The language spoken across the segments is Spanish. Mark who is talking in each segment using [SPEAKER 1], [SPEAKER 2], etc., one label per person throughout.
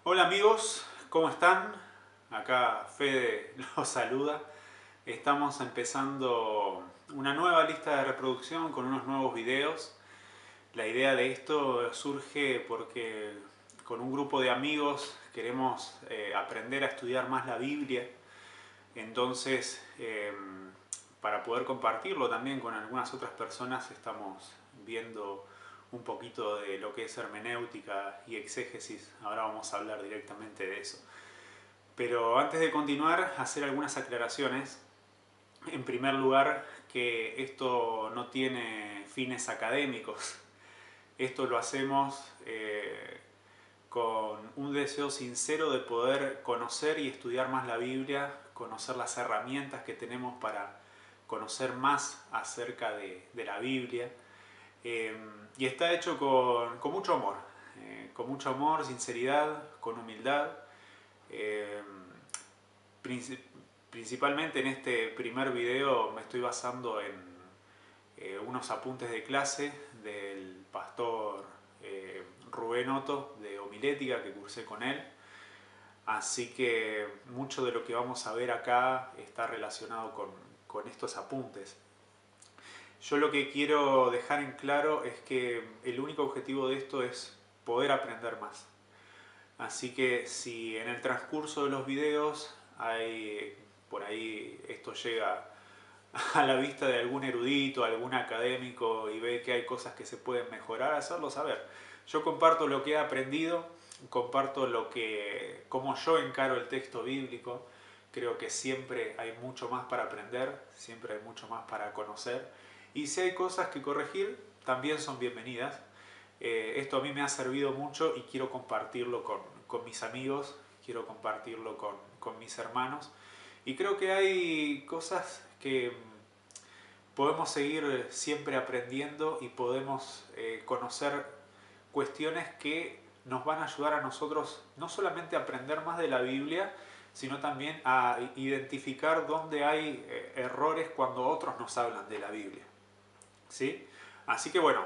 [SPEAKER 1] Hola amigos, ¿cómo están? Acá Fede los saluda. Estamos empezando una nueva lista de reproducción con unos nuevos videos. La idea de esto surge porque con un grupo de amigos queremos aprender a estudiar más la Biblia. Entonces, para poder compartirlo también con algunas otras personas, estamos viendo un poquito de lo que es hermenéutica y exégesis. Ahora vamos a hablar directamente de eso. Pero antes de continuar, hacer algunas aclaraciones. En primer lugar, que esto no tiene fines académicos. Esto lo hacemos con un deseo sincero de poder conocer y estudiar más la Biblia, conocer las herramientas que tenemos para conocer más acerca de la Biblia. Y está hecho con con mucho amor, sinceridad, con humildad. Eh, Principalmente en este primer video me estoy basando en unos apuntes de clase del pastor Rubén Otto de homilética que cursé con él. Así que mucho de lo que vamos a ver acá está relacionado con estos apuntes. Yo lo que quiero dejar en claro es que el único objetivo de esto es poder aprender más. Así que si en el transcurso de los videos hay por ahí esto llega a la vista de algún erudito, algún académico y ve que hay cosas que se pueden mejorar, hacerlo saber. Yo comparto lo que he aprendido, comparto cómo yo encaro el texto bíblico. Creo que siempre hay mucho más para aprender, siempre hay mucho más para conocer. Y si hay cosas que corregir, también son bienvenidas. Esto a mí me ha servido mucho y quiero compartirlo con mis amigos, quiero compartirlo con mis hermanos. Y creo que hay cosas que podemos seguir siempre aprendiendo y podemos conocer cuestiones que nos van a ayudar a nosotros no solamente a aprender más de la Biblia, sino también a identificar dónde hay errores cuando otros nos hablan de la Biblia. ¿Sí? Así que bueno,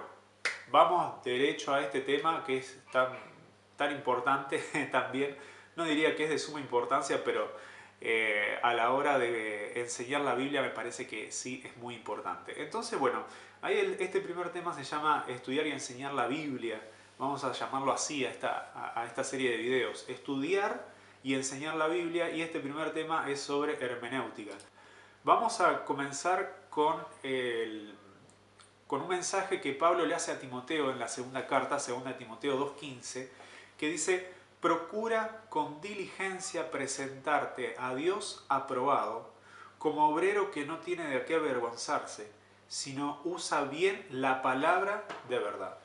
[SPEAKER 1] vamos derecho a este tema que es tan importante también. No diría que es de suma importancia, pero a la hora de enseñar la Biblia me parece que sí es muy importante. Entonces, bueno, este primer tema se llama Estudiar y enseñar la Biblia. Vamos a llamarlo así a esta serie de videos. Estudiar y enseñar la Biblia, y este primer tema es sobre hermenéutica. Vamos a comenzar con un mensaje que Pablo le hace a Timoteo en la segunda carta, 2 Timoteo 2:15, que dice: procura con diligencia presentarte a Dios aprobado, como obrero que no tiene de qué avergonzarse, sino usa bien la palabra de verdad.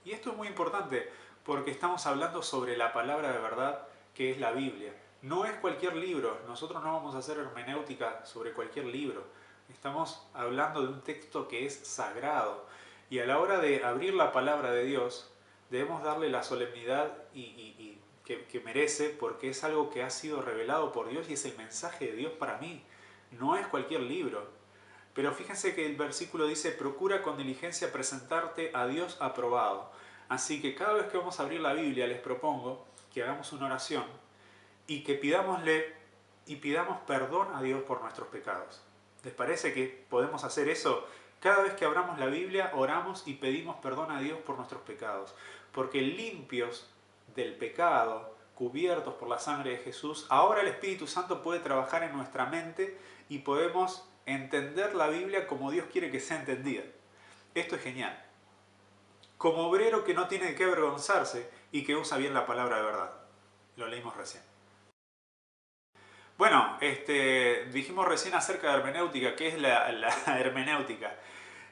[SPEAKER 1] Y esto es muy importante porque estamos hablando sobre la palabra de verdad que es la Biblia. No es cualquier libro, nosotros no vamos a hacer hermenéutica sobre cualquier libro. Estamos hablando de un texto que es sagrado. Y a la hora de abrir la palabra de Dios, debemos darle la solemnidad que merece, porque es algo que ha sido revelado por Dios y es el mensaje de Dios para mí. No es cualquier libro. Pero fíjense que el versículo dice: procura con diligencia presentarte a Dios aprobado. Así que cada vez que vamos a abrir la Biblia les propongo que hagamos una oración y que pidamos perdón a Dios por nuestros pecados. ¿Les parece que podemos hacer eso? Cada vez que abramos la Biblia, oramos y pedimos perdón a Dios por nuestros pecados. Porque limpios del pecado, cubiertos por la sangre de Jesús, ahora el Espíritu Santo puede trabajar en nuestra mente y podemos entender la Biblia como Dios quiere que sea entendida. Esto es genial. Como obrero que no tiene de qué avergonzarse y que usa bien la palabra de verdad. Lo leímos recién. Bueno, dijimos recién acerca de hermenéutica. ¿Qué es la hermenéutica?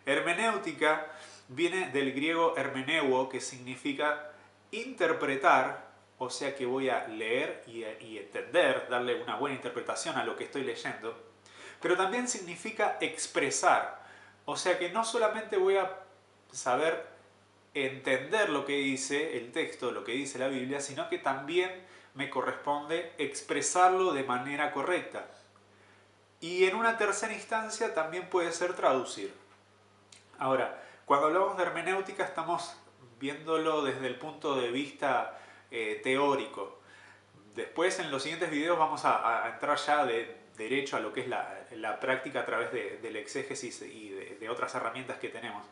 [SPEAKER 1] Hermenéutica viene del griego hermeneuo, que significa interpretar, o sea que voy a leer y entender, darle una buena interpretación a lo que estoy leyendo, pero también significa expresar, o sea que no solamente voy a saber entender lo que dice el texto, lo que dice la Biblia, sino que también me corresponde expresarlo de manera correcta. Y en una tercera instancia también puede ser traducir. Ahora, cuando hablamos de hermenéutica estamos viéndolo desde el punto de vista teórico. Después en los siguientes videos vamos a entrar ya de derecho a lo que es la práctica a través del exégesis y de otras herramientas que tenemos.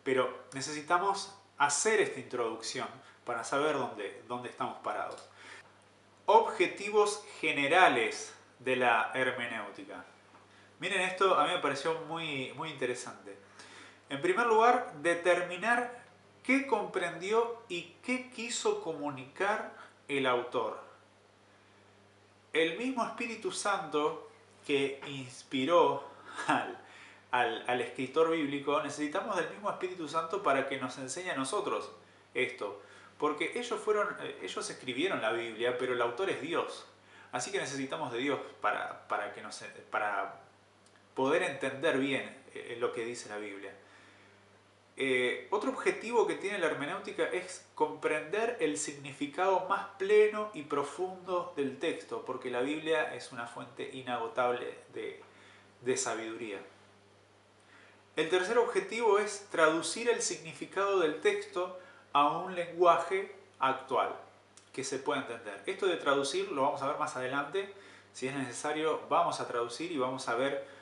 [SPEAKER 1] Pero necesitamos hacer esta introducción para saber dónde estamos parados. Objetivos generales de la hermenéutica. Miren, esto a mí me pareció muy interesante. En primer lugar, determinar qué comprendió y qué quiso comunicar el autor. El mismo Espíritu Santo que inspiró al escritor bíblico, necesitamos del mismo Espíritu Santo para que nos enseñe a nosotros esto. Porque ellos escribieron la Biblia, pero el autor es Dios. Así que necesitamos de Dios para poder entender bien lo que dice la Biblia. Otro objetivo que tiene la hermenéutica es comprender el significado más pleno y profundo del texto, porque la Biblia es una fuente inagotable de sabiduría. El tercer objetivo es traducir el significado del texto a un lenguaje actual, que se pueda entender. Esto de traducir lo vamos a ver más adelante. Si es necesario, vamos a traducir y vamos a ver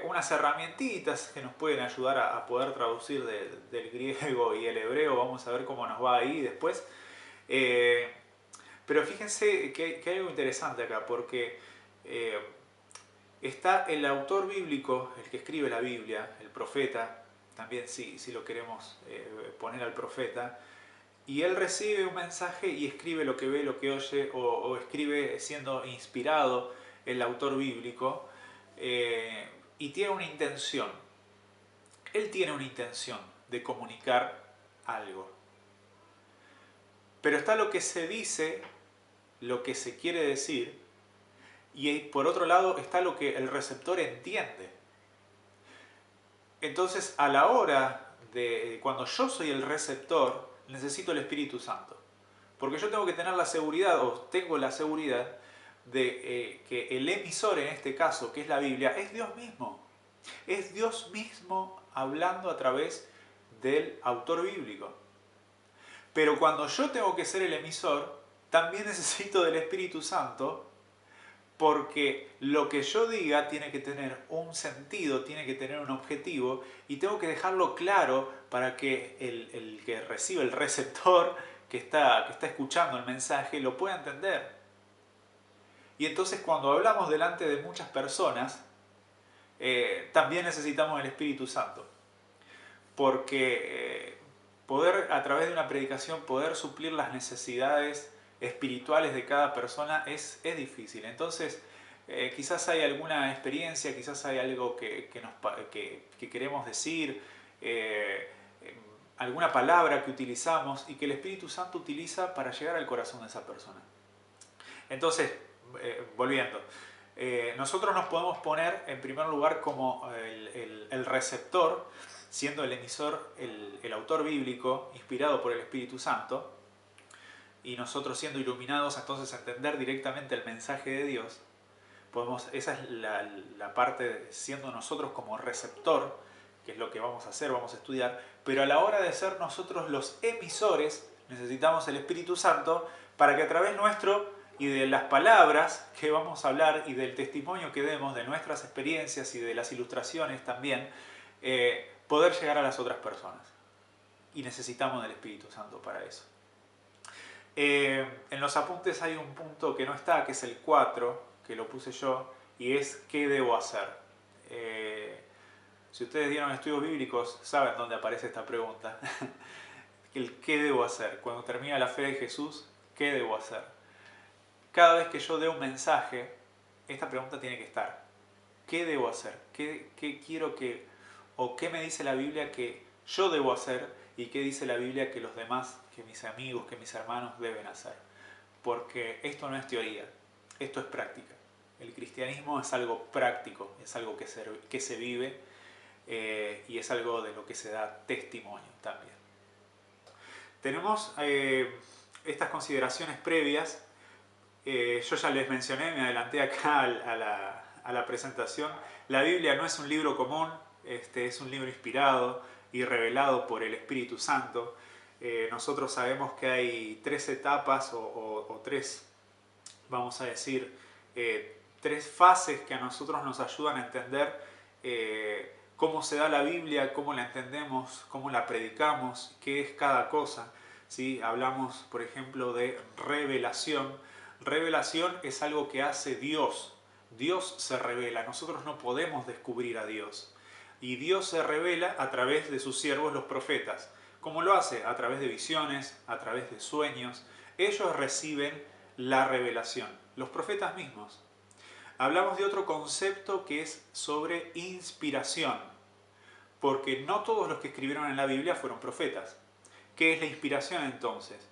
[SPEAKER 1] unas herramientitas que nos pueden ayudar a poder traducir del griego y el hebreo. Vamos a ver cómo nos va ahí después. Pero fíjense que hay algo interesante acá, porque está el autor bíblico, el que escribe la Biblia, el profeta, también si lo queremos poner al profeta, y él recibe un mensaje y escribe lo que ve, lo que oye, o escribe siendo inspirado el autor bíblico, y tiene una intención. Él tiene una intención de comunicar algo. Pero está lo que se dice, lo que se quiere decir, y por otro lado está lo que el receptor entiende. Entonces, a la hora de cuando yo soy el receptor, necesito el Espíritu Santo. Porque yo tengo que tener la seguridad, o tengo la seguridad, de que el emisor en este caso, que es la Biblia, es Dios mismo. Es Dios mismo hablando a través del autor bíblico. Pero cuando yo tengo que ser el emisor, también necesito del Espíritu Santo, porque lo que yo diga tiene que tener un sentido, tiene que tener un objetivo, y tengo que dejarlo claro para que el que recibe, el receptor que está escuchando el mensaje, lo pueda entender. Y entonces cuando hablamos delante de muchas personas, también necesitamos el Espíritu Santo. Porque poder, a través de una predicación, poder suplir las necesidades espirituales de cada persona es difícil. Entonces, quizás hay alguna experiencia, quizás hay algo que queremos decir, alguna palabra que utilizamos y que el Espíritu Santo utiliza para llegar al corazón de esa persona. Entonces, volviendo, nosotros nos podemos poner en primer lugar como el receptor, siendo el emisor el autor bíblico inspirado por el Espíritu Santo, y nosotros siendo iluminados entonces a entender directamente el mensaje de Dios. Esa es la parte de siendo nosotros como receptor, que es lo que vamos a hacer, vamos a estudiar, pero a la hora de ser nosotros los emisores necesitamos el Espíritu Santo para que a través nuestro y de las palabras que vamos a hablar y del testimonio que demos de nuestras experiencias y de las ilustraciones también, poder llegar a las otras personas. Y necesitamos del Espíritu Santo para eso. En los apuntes hay un punto que no está, que es el 4, que lo puse yo, y es ¿qué debo hacer? Si ustedes dieron estudios bíblicos, saben dónde aparece esta pregunta. El ¿qué debo hacer? Cuando termina la fe de Jesús, ¿qué debo hacer? Cada vez que yo dé un mensaje, esta pregunta tiene que estar. ¿Qué debo hacer? ¿Qué quiero que, o qué me dice la Biblia que yo debo hacer y qué dice la Biblia que los demás, que mis amigos, que mis hermanos deben hacer? Porque esto no es teoría, esto es práctica. El cristianismo es algo práctico, es algo que se vive y es algo de lo que se da testimonio también. Tenemos estas consideraciones previas. Yo ya les mencioné, me adelanté acá a la presentación. La Biblia no es un libro común, es un libro inspirado y revelado por el Espíritu Santo. Nosotros sabemos que hay tres etapas o tres vamos a decir, tres fases que a nosotros nos ayudan a entender cómo se da la Biblia, cómo la entendemos, cómo la predicamos, qué es cada cosa. ¿Sí? Hablamos, por ejemplo, de revelación. Revelación es algo que hace Dios. Dios se revela, nosotros no podemos descubrir a Dios. Y Dios se revela a través de sus siervos, los profetas. ¿Cómo lo hace? A través de visiones, a través de sueños. Ellos reciben la revelación, los profetas mismos. Hablamos de otro concepto que es sobre inspiración, porque no todos los que escribieron en la Biblia fueron profetas. ¿Qué es la inspiración entonces?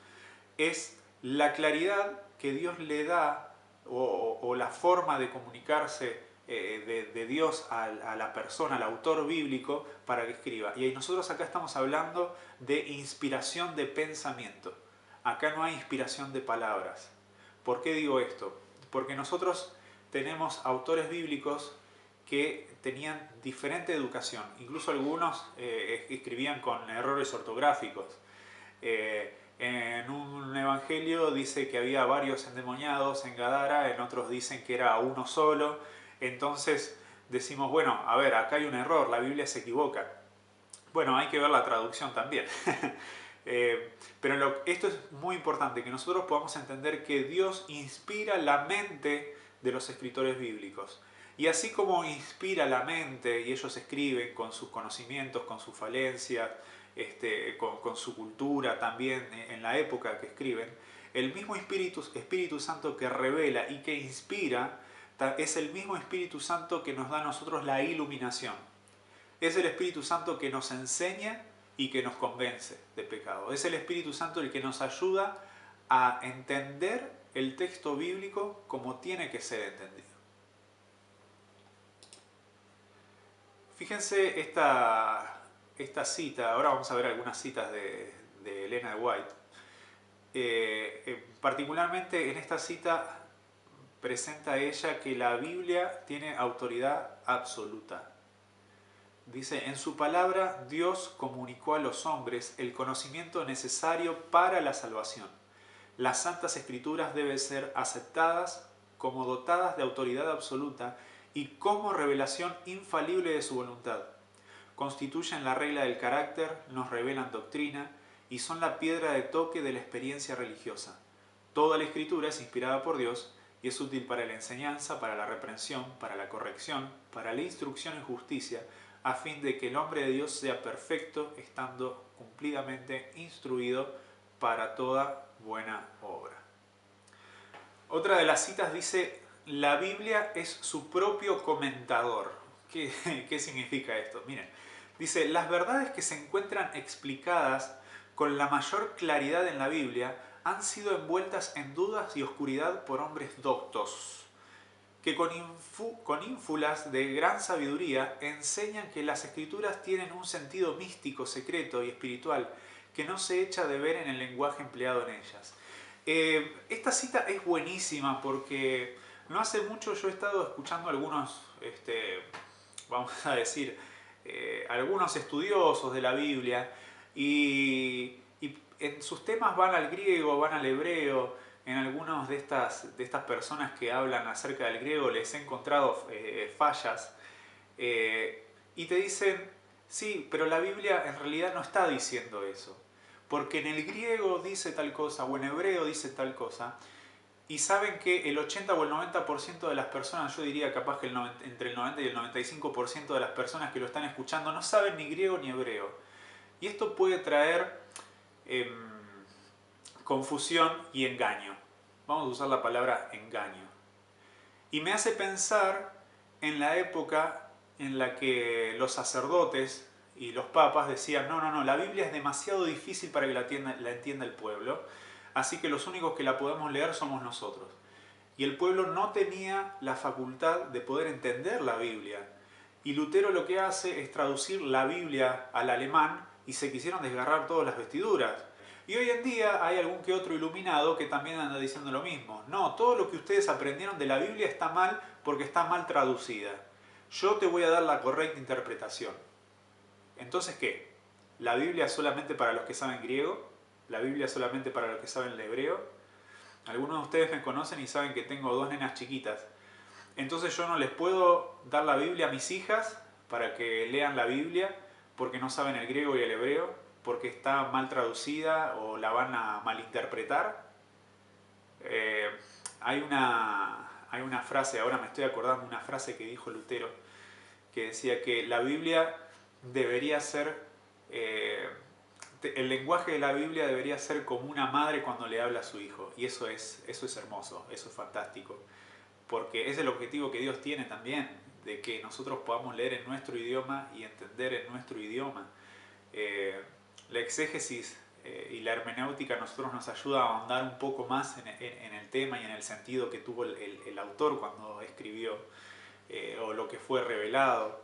[SPEAKER 1] Es la claridad que Dios le da o la forma de comunicarse de Dios a la persona, al autor bíblico, para que escriba. Y nosotros acá estamos hablando de inspiración de pensamiento. Acá no hay inspiración de palabras. ¿Por qué digo esto? Porque nosotros tenemos autores bíblicos que tenían diferente educación. Incluso algunos escribían con errores ortográficos. En un evangelio dice que había varios endemoniados en Gadara, en otros dicen que era uno solo. Entonces decimos, bueno, a ver, acá hay un error, la Biblia se equivoca. Bueno, hay que ver la traducción también. Pero esto es muy importante, que nosotros podamos entender que Dios inspira la mente de los escritores bíblicos. Y así como inspira la mente y ellos escriben con sus conocimientos, con sus falencias, con su cultura también en la época que escriben, el mismo Espíritu Santo que revela y que inspira es el mismo Espíritu Santo que nos da a nosotros la iluminación. Es el Espíritu Santo que nos enseña y que nos convence de pecado. Es el Espíritu Santo el que nos ayuda a entender el texto bíblico como tiene que ser entendido. Fíjense esta cita, ahora vamos a ver algunas citas de Elena de White. Particularmente en esta cita presenta ella que la Biblia tiene autoridad absoluta. Dice, en su palabra Dios comunicó a los hombres el conocimiento necesario para la salvación. Las Santas Escrituras deben ser aceptadas como dotadas de autoridad absoluta y como revelación infalible de su voluntad. Constituyen la regla del carácter, nos revelan doctrina y son la piedra de toque de la experiencia religiosa. Toda la Escritura es inspirada por Dios y es útil para la enseñanza, para la reprensión, para la corrección, para la instrucción en justicia, a fin de que el hombre de Dios sea perfecto, estando cumplidamente instruido para toda buena obra. Otra de las citas dice, la Biblia es su propio comentador. ¿Qué significa esto? Miren, dice, las verdades que se encuentran explicadas con la mayor claridad en la Biblia han sido envueltas en dudas y oscuridad por hombres doctos, que con ínfulas de gran sabiduría enseñan que las Escrituras tienen un sentido místico, secreto y espiritual que no se echa de ver en el lenguaje empleado en ellas. Esta cita es buenísima porque no hace mucho yo he estado escuchando algunos, vamos a decir, algunos estudiosos de la Biblia y en sus temas van al griego, van al hebreo. En algunas de estas personas que hablan acerca del griego les he encontrado fallas y te dicen, sí, pero la Biblia en realidad no está diciendo eso, porque en el griego dice tal cosa o en hebreo dice tal cosa, y saben que el 80 o el 90% de las personas, yo diría capaz que entre el 90 y el 95% de las personas que lo están escuchando no saben ni griego ni hebreo. Y esto puede traer confusión y engaño. Vamos a usar la palabra engaño. Y me hace pensar en la época en la que los sacerdotes y los papas decían, no, la Biblia es demasiado difícil para que la entienda el pueblo, así que los únicos que la podemos leer somos nosotros. Y el pueblo no tenía la facultad de poder entender la Biblia. Y Lutero lo que hace es traducir la Biblia al alemán y se quisieron desgarrar todas las vestiduras. Y hoy en día hay algún que otro iluminado que también anda diciendo lo mismo. No, todo lo que ustedes aprendieron de la Biblia está mal porque está mal traducida. Yo te voy a dar la correcta interpretación. Entonces, ¿qué? ¿La Biblia es solamente para los que saben griego? ¿La Biblia es solamente para los que saben el hebreo? Algunos de ustedes me conocen y saben que tengo dos nenas chiquitas. Entonces yo no les puedo dar la Biblia a mis hijas para que lean la Biblia porque no saben el griego y el hebreo, porque está mal traducida o la van a malinterpretar. Eh, hay una frase, ahora me estoy acordando, una frase que dijo Lutero, que decía que la Biblia debería ser, el lenguaje de la Biblia debería ser como una madre cuando le habla a su hijo. Y eso es hermoso, eso es fantástico. Porque es el objetivo que Dios tiene también, de que nosotros podamos leer en nuestro idioma y entender en nuestro idioma. La exégesis y la hermenéutica a nosotros nos ayuda a ahondar un poco más en el tema y en el sentido que tuvo el autor cuando escribió o lo que fue revelado,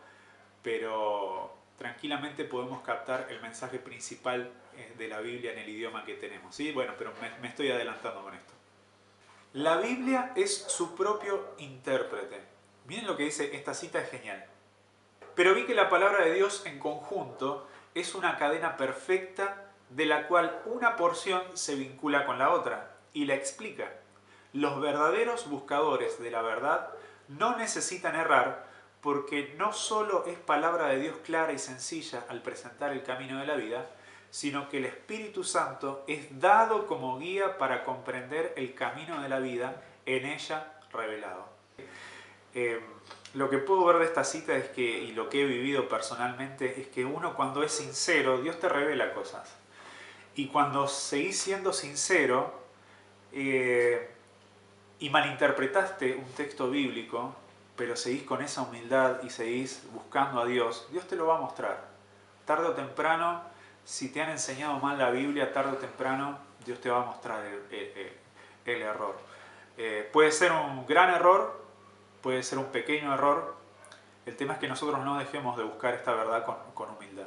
[SPEAKER 1] pero tranquilamente podemos captar el mensaje principal de la Biblia en el idioma que tenemos. ¿Sí? Bueno, pero me estoy adelantando con esto. La Biblia es su propio intérprete. Miren lo que dice, esta cita es genial. Pero vi que la palabra de Dios en conjunto es una cadena perfecta de la cual una porción se vincula con la otra y la explica. Los verdaderos buscadores de la verdad no necesitan errar porque no solo es palabra de Dios clara y sencilla al presentar el camino de la vida, sino que el Espíritu Santo es dado como guía para comprender el camino de la vida en ella revelado. Lo que puedo ver de esta cita es que, y lo que he vivido personalmente, es que uno cuando es sincero, Dios te revela cosas. Y cuando seguís siendo sincero y malinterpretaste un texto bíblico, pero seguís con esa humildad y seguís buscando a Dios, Dios te lo va a mostrar. Tarde o temprano, si te han enseñado mal la Biblia, tarde o temprano Dios te va a mostrar el error. Puede ser un gran error, puede ser un pequeño error. El tema es que nosotros no dejemos de buscar esta verdad con humildad.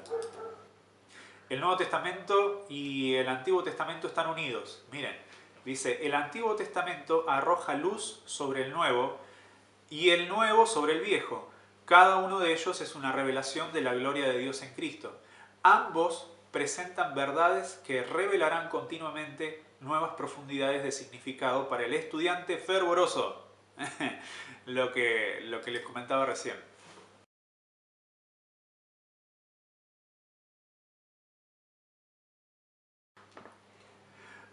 [SPEAKER 1] El Nuevo Testamento y el Antiguo Testamento están unidos. Miren, dice, el Antiguo Testamento arroja luz sobre el Nuevo y el Nuevo sobre el Viejo. Cada uno de ellos es una revelación de la gloria de Dios en Cristo. Ambos presentan verdades que revelarán continuamente nuevas profundidades de significado para el estudiante fervoroso. lo que les comentaba recién.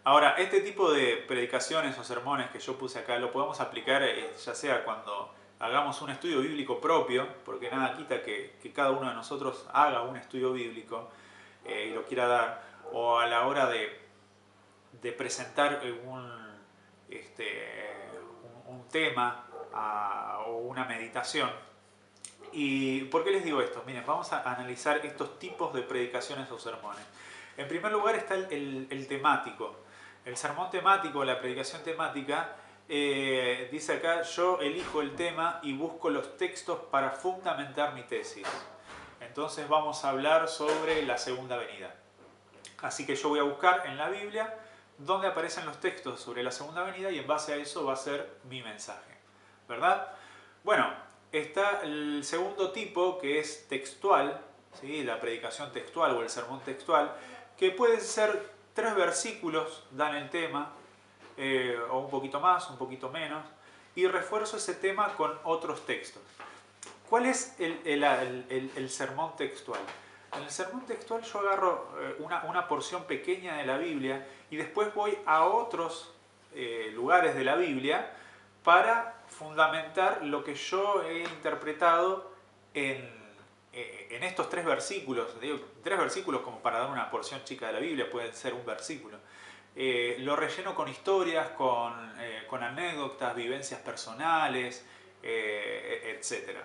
[SPEAKER 1] Ahora, este tipo de predicaciones o sermones que yo puse acá lo podemos aplicar ya sea cuando hagamos un estudio bíblico propio, porque nada quita que cada uno de nosotros haga un estudio bíblico y lo quiera dar, o a la hora de presentar un tema o una meditación. ¿Y por qué les digo esto? Miren, vamos a analizar estos tipos de predicaciones o sermones. En primer lugar está el temático. El sermón temático, la predicación temática, dice acá, yo elijo el tema y busco los textos para fundamentar mi tesis. Entonces vamos a hablar sobre la segunda venida. Así que yo voy a buscar en la Biblia dónde aparecen los textos sobre la segunda venida y en base a eso va a ser mi mensaje. ¿Verdad? Bueno, está el segundo tipo que es textual, ¿sí? La predicación textual o el sermón textual, que pueden ser 3 versículos, dan el tema, o un poquito más, un poquito menos, y refuerzo ese tema con otros textos. ¿Cuál es el sermón textual? En el sermón textual yo agarro una porción pequeña de la Biblia y después voy a otros lugares de la Biblia para fundamentar lo que yo he interpretado en estos 3 versículos. Digo, 3 versículos como para dar una porción chica de la Biblia, pueden ser un versículo. Lo relleno con historias, con anécdotas, vivencias personales, etc.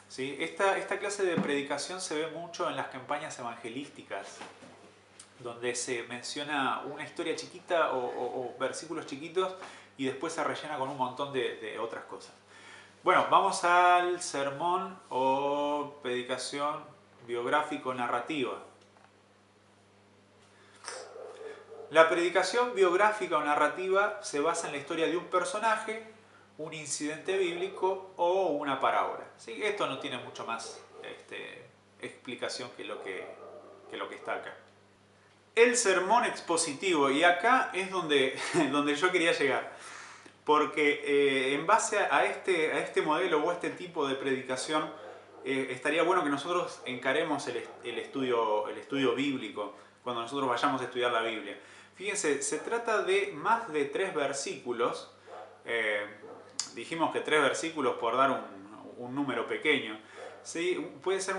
[SPEAKER 1] ¿Sí? Esta clase de predicación se ve mucho en las campañas evangelísticas, donde se menciona una historia chiquita o versículos chiquitos y después se rellena con un montón de otras cosas. Bueno, vamos al sermón o predicación biográfico-narrativa. La predicación biográfica o narrativa se basa en la historia de un personaje, un incidente bíblico o una parábola. ¿Sí? Esto no tiene mucho más explicación que lo que está acá. El sermón expositivo, y acá es donde yo quería llegar. porque en base a este modelo o a este tipo de predicación, estaría bueno que nosotros encaremos el estudio bíblico cuando nosotros vayamos a estudiar la Biblia. Fíjense, se trata de más de 3 versículos. eh, Dijimos que 3 versículos por dar un número pequeño. ¿Sí? Puede ser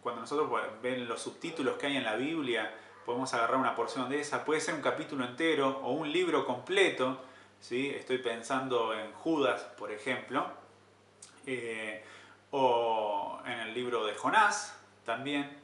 [SPEAKER 1] cuando nosotros ven los subtítulos que hay en la Biblia, podemos agarrar una porción de esa. Puede ser un capítulo entero o un libro completo. ¿Sí? Estoy pensando en Judas, por ejemplo. O en el libro de Jonás también.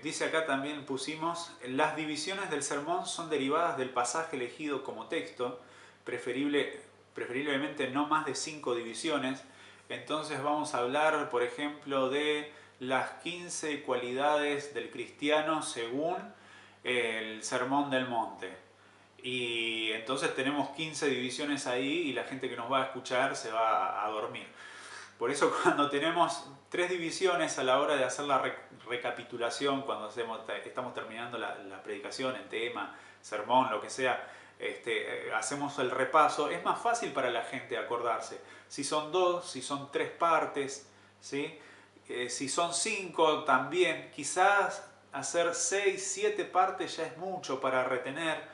[SPEAKER 1] Dice acá también pusimos, las divisiones del sermón son derivadas del pasaje elegido como texto, preferiblemente no más de 5 divisiones. Entonces vamos a hablar, por ejemplo, de las 15 cualidades del cristiano según el Sermón del Monte. Y entonces tenemos 15 divisiones ahí y la gente que nos va a escuchar se va a dormir. Por eso cuando tenemos 3 divisiones a la hora de hacer la recapitulación, cuando estamos terminando la predicación, el tema, sermón, lo que sea, hacemos el repaso, es más fácil para la gente acordarse. Si son 2, si son 3 partes, ¿sí? Si son 5 también, quizás hacer 6, 7 partes ya es mucho para retener.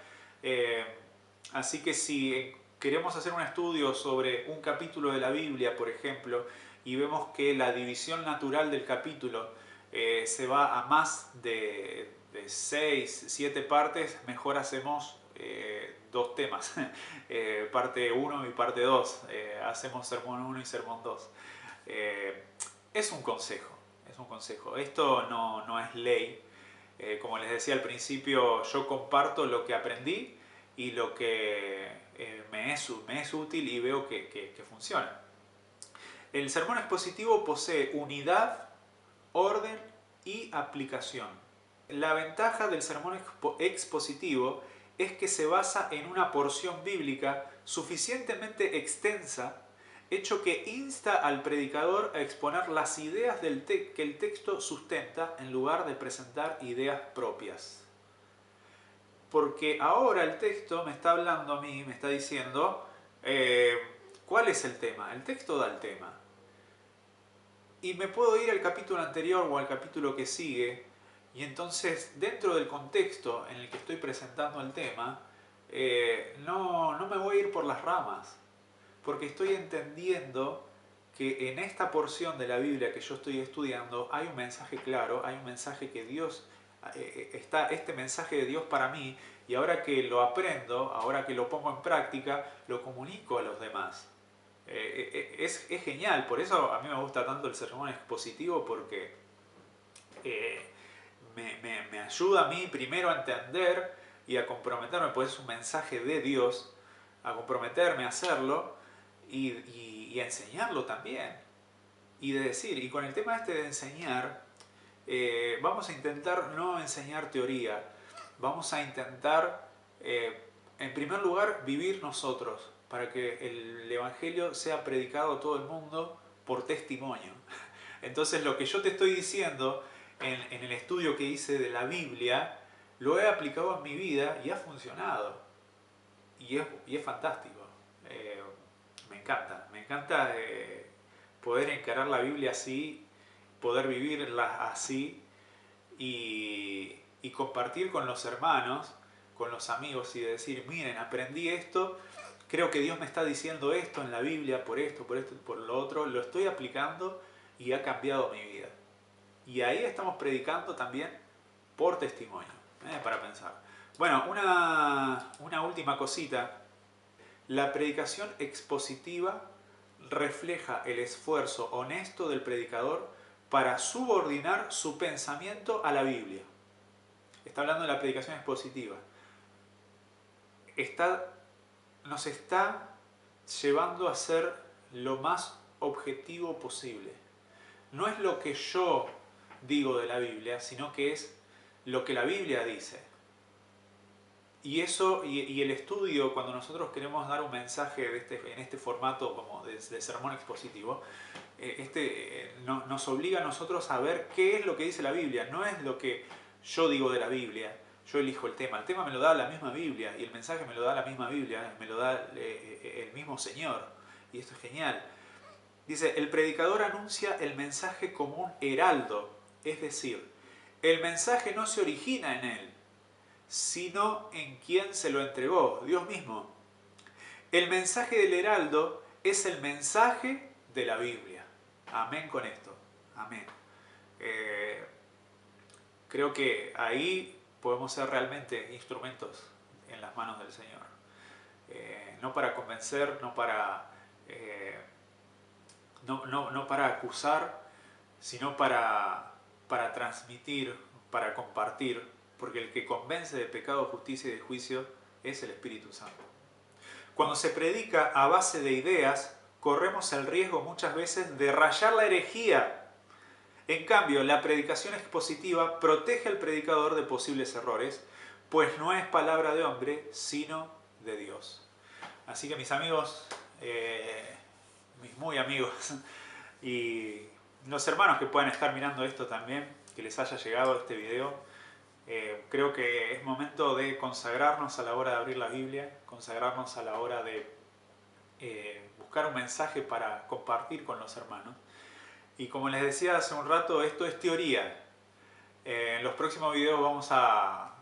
[SPEAKER 1] Así que si queremos hacer un estudio sobre un capítulo de la Biblia, por ejemplo, y vemos que la división natural del capítulo se va a más de 6, 7 partes, mejor hacemos 2 temas, parte 1 y parte 2, hacemos sermón 1 y sermón 2. Es un consejo, es un consejo. Esto no es ley. Como les decía al principio, yo comparto lo que aprendí y lo que me es útil y veo que funciona. El sermón expositivo posee unidad, orden y aplicación. La ventaja del sermón expositivo es que se basa en una porción bíblica suficientemente extensa, hecho que insta al predicador a exponer las ideas que el texto sustenta en lugar de presentar ideas propias. Porque ahora el texto me está hablando a mí, me está diciendo ¿cuál es el tema? El texto da el tema. Y me puedo ir al capítulo anterior o al capítulo que sigue, y entonces dentro del contexto en el que estoy presentando el tema, no me voy a ir por las ramas, porque estoy entendiendo que en esta porción de la Biblia que yo estoy estudiando hay un mensaje claro, hay un mensaje que Dios, está este mensaje de Dios para mí, y ahora que lo aprendo, ahora que lo pongo en práctica, lo comunico a los demás. Es genial, por eso a mí me gusta tanto el sermón expositivo, porque me ayuda a mí primero a entender y a comprometerme, pues es un mensaje de Dios, a comprometerme a hacerlo y a enseñarlo también. Y de decir, y con el tema este de enseñar, vamos a intentar no enseñar teoría, vamos a intentar, en primer lugar, vivir nosotros, para que el Evangelio sea predicado a todo el mundo por testimonio. Entonces lo que yo te estoy diciendo en el estudio que hice de la Biblia, lo he aplicado en mi vida y ha funcionado. Y es fantástico. Me encanta poder encarar la Biblia así, poder vivirla así y compartir con los hermanos, con los amigos y decir, miren, aprendí esto, creo que Dios me está diciendo esto en la Biblia, por esto, por lo otro, lo estoy aplicando y ha cambiado mi vida. Y ahí estamos predicando también por testimonio, para pensar. Bueno, una última cosita. La predicación expositiva refleja el esfuerzo honesto del predicador para subordinar su pensamiento a la Biblia. Está hablando de la predicación expositiva. Nos está llevando a ser lo más objetivo posible. No es lo que yo digo de la Biblia, sino que es lo que la Biblia dice. Y eso, y el estudio, cuando nosotros queremos dar un mensaje en este formato como de sermón expositivo, nos obliga a nosotros a ver qué es lo que dice la Biblia. No es lo que yo digo de la Biblia. yo elijo el tema me lo da la misma Biblia y el mensaje me lo da la misma Biblia, me lo da el mismo Señor. Y esto es genial. Dice, el predicador anuncia el mensaje como un heraldo, es decir, el mensaje no se origina en él, sino en quien se lo entregó, Dios mismo. El mensaje del heraldo es el mensaje de la Biblia. Amén con esto. Amén. Creo que ahí podemos ser realmente instrumentos en las manos del Señor. No para convencer, no para, no para acusar, sino para transmitir, para compartir, porque el que convence de pecado, justicia y de juicio es el Espíritu Santo. Cuando se predica a base de ideas, corremos el riesgo muchas veces de rayar la herejía. En cambio, la predicación expositiva protege al predicador de posibles errores, pues no es palabra de hombre, sino de Dios. Así que mis amigos, mis muy amigos, y los hermanos que puedan estar mirando esto también, que les haya llegado este video, creo que es momento de consagrarnos a la hora de abrir la Biblia, consagrarnos a la hora de buscar un mensaje para compartir con los hermanos. Y como les decía hace un rato, esto es teoría. En los próximos videos vamos a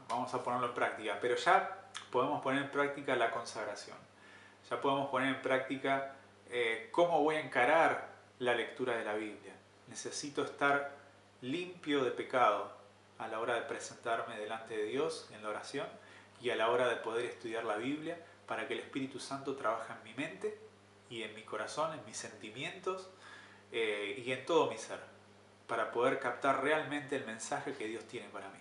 [SPEAKER 1] ponerlo en práctica, pero ya podemos poner en práctica la consagración. Ya podemos poner en práctica cómo voy a encarar la lectura de la Biblia. Necesito estar limpio de pecado a la hora de presentarme delante de Dios en la oración y a la hora de poder estudiar la Biblia para que el Espíritu Santo trabaje en mi mente y en mi corazón, en mis sentimientos y en todo mi ser, para poder captar realmente el mensaje que Dios tiene para mí.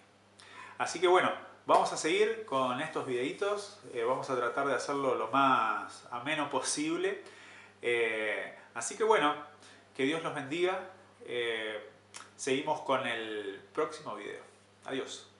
[SPEAKER 1] Así que bueno, vamos a seguir con estos videitos, vamos a tratar de hacerlo lo más ameno posible. Así que bueno, que Dios los bendiga. Seguimos con el próximo video. Adiós.